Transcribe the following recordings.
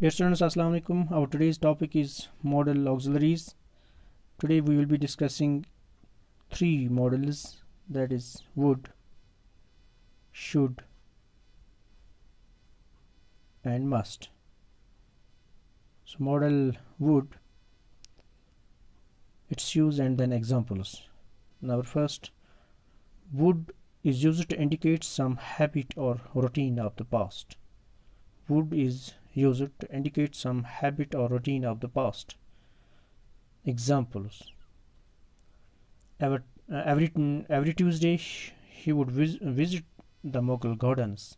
Dear students, Assalamu alaikum. Our today's topic is modal auxiliaries. Today we will be discussing three modals, that is would, should and must. So modal would, its use and then examples. Now first, would is used to indicate some habit or routine of the past. Would is used to indicate some habit or routine of the past. Examples: every Tuesday he would visit the Mughal gardens.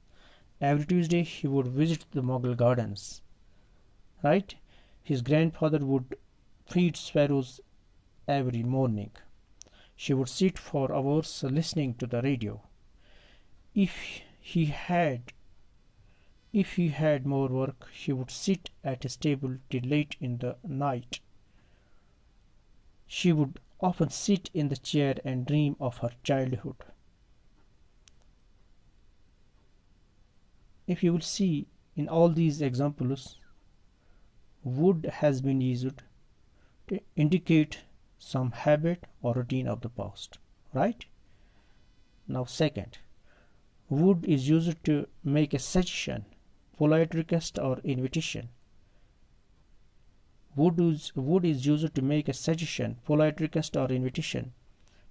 Every Tuesday he would visit the Mughal gardens. Right? His grandfather would feed sparrows every morning. She would sit for hours listening to the radio. If he had more work, he would sit at his table till late in the night. She would often sit in the chair and dream of her childhood. If you will see in all these examples, would has been used to indicate some habit or routine of the past, right? Now second, would is used to make a suggestion, polite request or invitation. Would is used to make a suggestion, polite request or invitation.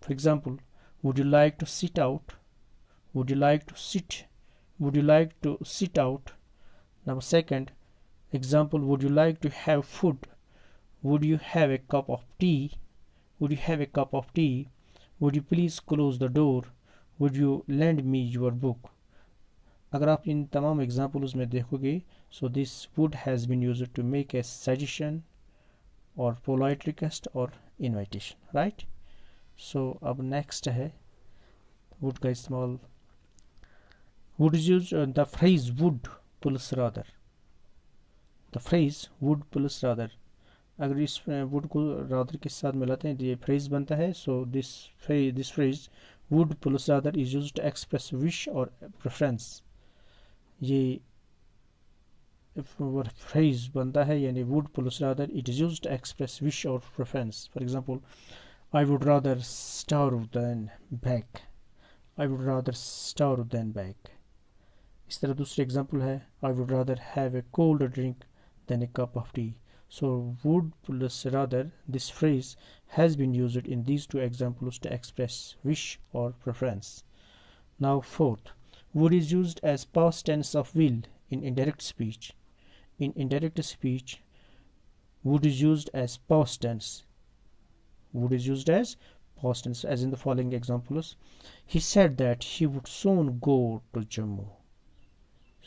For example, would you like to sit out? Would you like to sit? Would you like to sit out? Now second example, would you like to have food? Would you have a cup of tea? Would you have a cup of tea? Would you please close the door? Would you lend me your book? अगर आप इन तमाम examples में देखोगे, so this would has been used to make a suggestion or polite request or invitation, right? So अब next है would का इस्तेमाल. Would is used the phrase would plus rather. The phrase would plus rather. अगर इस would को rather के साथ मिलाते हैं तो ये phrase बनता है. So this phrase would plus rather is used to express wish or preference. ये phrase बनता है यानी would plus rather, it is used to express wish or preference. For example, I would rather starve than beg. I would rather starve than beg. इस तरह दूसरे example है I would rather have a cold drink than a cup of tea. So would plus rather, this phrase has been used in these two examples to express wish or preference. Now fourth, would is used as past tense of will in indirect speech. In indirect speech, would is used as past tense. Would is used as past tense, as in the following examples. He said that he would soon go to Jammu.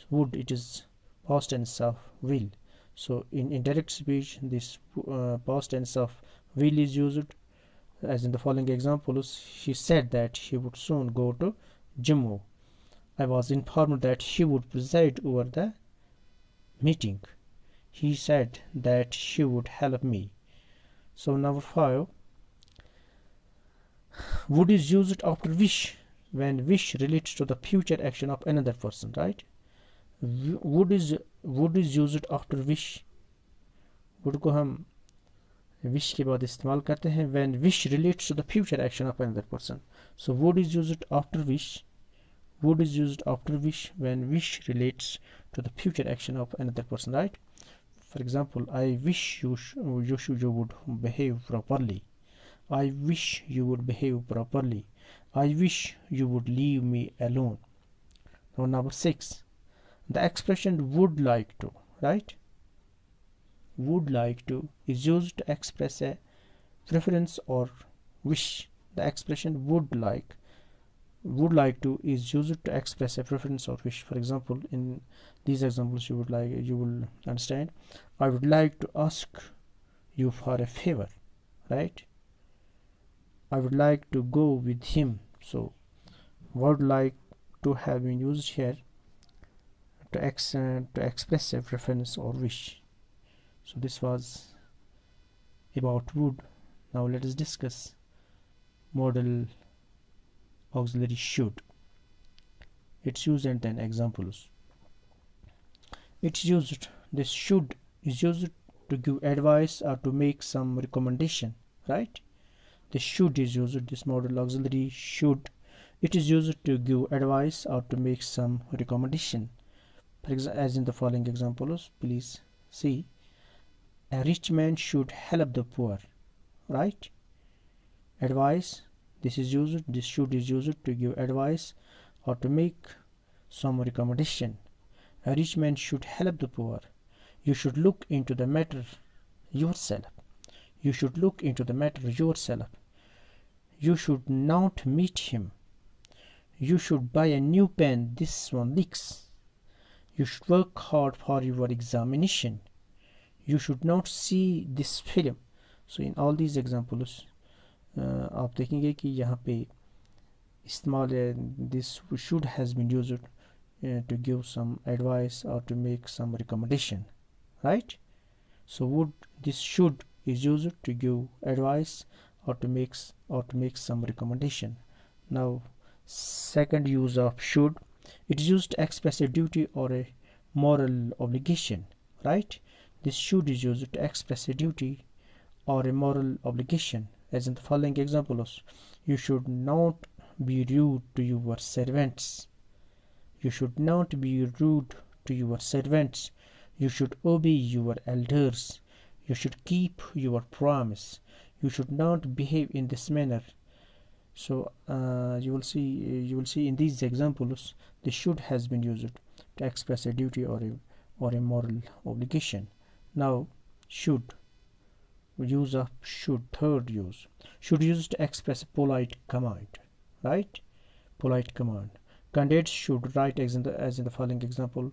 Would, it is past tense of will. So in indirect speech, this past tense of will is used, as in the following examples. He said that he would soon go to Jammu. I was informed that he would preside over the meeting. He said that she would help me. So number 5, would is used after wish when wish relates to the future action of another person, right? Would is used after wish. would को हम wish के बाद इस्तेमाल करते हैं when wish relates to the future action of another person. So would is used after wish. Would is used after wish when wish relates to the future action of another person, right? For example, I wish you would behave properly. I wish you would behave properly. I wish you would leave me alone. Now number 6, the expression would like to, right? Would like to is used to express a preference or wish. The expression would like to is used to express a preference or wish. For example, in these examples you will understand. I would like to ask you for a favor, right? I would like to go with him. So would like to have been used here to express a preference or wish. So this was about would. Now let us discuss modal auxiliary should, its use and then examples. It's used this should is used to give advice or to make some recommendation, right? This should is used, this modal auxiliary should, it is used to give advice or to make some recommendation. As in the following examples, please see. A rich man should help the poor, right? Advice, this is used, this should is used to give advice or to make some recommendation. A rich man should help the poor. You should look into the matter yourself. You should look into the matter yourself. You should not meet him. You should buy a new pen, this one leaks. You should work hard for your examination. You should not see this film. So in all these examples आप देखेंगे कि यहाँ पे इस्तेमाल this should has been used to give some advice or to make some recommendation, right? So would this should is used to give advice or to make some recommendation. Now second use of should, it is used to express a duty or a moral obligation, right? This should is used to express a duty or a moral obligation, as in the following examples. You should not be rude to your servants. You should not be rude to your servants. You should obey your elders. You should keep your promise. You should not behave in this manner. So you will see in these examples the should has been used to express a duty or a moral obligation. Now should, use of should, third use, should used to express a polite command, right? Polite command. Candidates should write, as in the following example.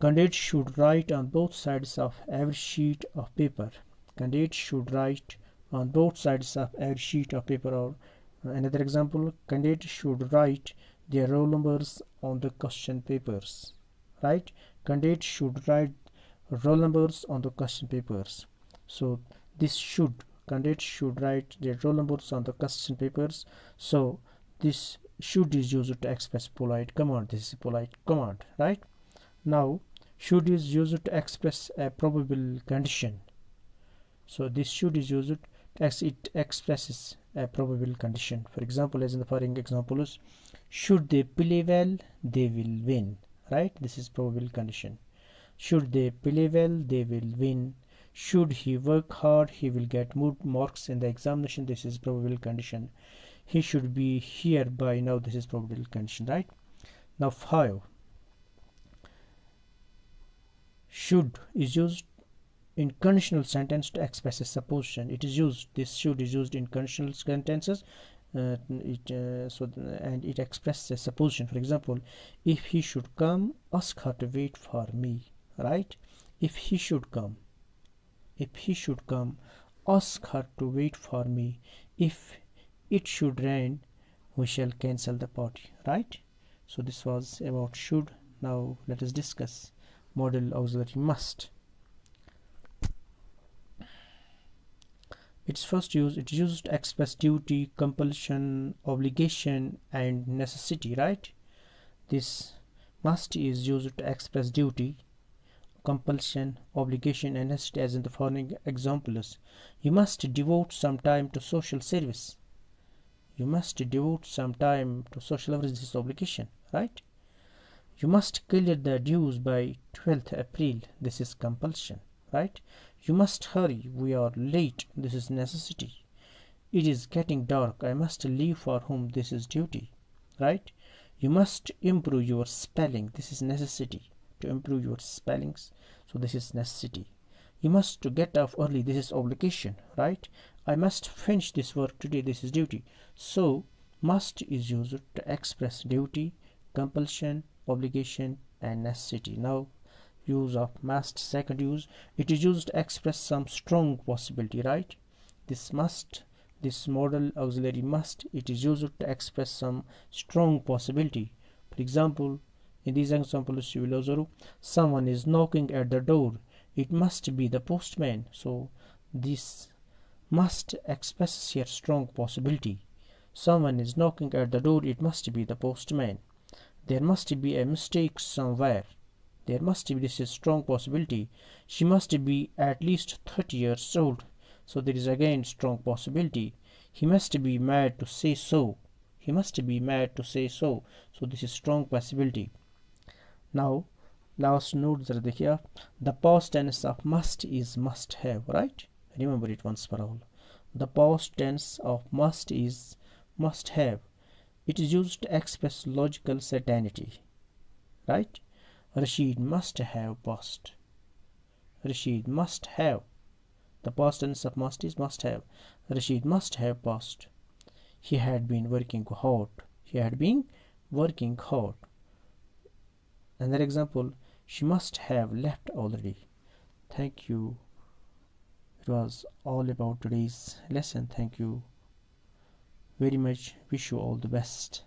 Candidates should write on both sides of every sheet of paper. Candidates should write on both sides of every sheet of paper. Or another example, candidates should write their roll numbers on the question papers, right? Candidates should write roll numbers on the question papers. So this should, candidates should write their roll numbers on the question papers. So this should is used to express polite command. This is a polite command, right? Now should is used to express a probable condition. So this should is used as it expresses a probable condition. For example, as in the following examples, should they play well, they will win, right? This is probable condition. Should they play well, they will win. Should he work hard, he will get more marks in the examination. This is probable condition. He should be here by now. This is probable condition, right? Now 5. Should is used in conditional sentence to express a supposition. It is used, this should is used in conditional sentences and it expresses a supposition. For example, if he should come, ask her to wait for me, right? If he should come, ask her to wait for me. If it should rain, we shall cancel the party, right? So this was about should. Now let us discuss modal auxiliary must. Its first use, it is used to express duty, compulsion, obligation and necessity, right? This must is used to express duty, compulsion, obligation and necessity, as in the following examples. You must devote some time to social service. You must devote some time to social service. This is obligation, right? You must clear the dues by 12th April. This is compulsion, right? You must hurry, we are late. This is necessity. It is getting dark, I must leave for home. This is duty, right? You must improve your spelling. This is necessity, to improve your spellings. So this is necessity. You must to get up early. This is obligation, right? I must finish this work today. This is duty. So must is used to express duty, compulsion, obligation and necessity. Now use of must, second use, it is used to express some strong possibility, right? This must, this modal auxiliary must, it is used to express some strong possibility. For example, in these examples you will observe someone is knocking at the door. It must be the postman. So this must expresses here strong possibility. Someone is knocking at the door. It must be the postman. There must be a mistake somewhere. There must be, this is strong possibility. She must be at least 30 years old. So there is again strong possibility. He must be mad to say so. He must be mad to say so. So this is strong possibility. Now last note जरा देखिए आप, the past tense of must is must have, right? Remember it once for all. The past tense of must is must have. It is used to express logical certainty, right? Rashid must have passed. Rashid must have. The past tense of must is must have. Rashid must have passed. He had been working hard. He had been working hard. Another example, she must have left already. Thank you. It was all about today's lesson. Thank you very much. Wish you all the best.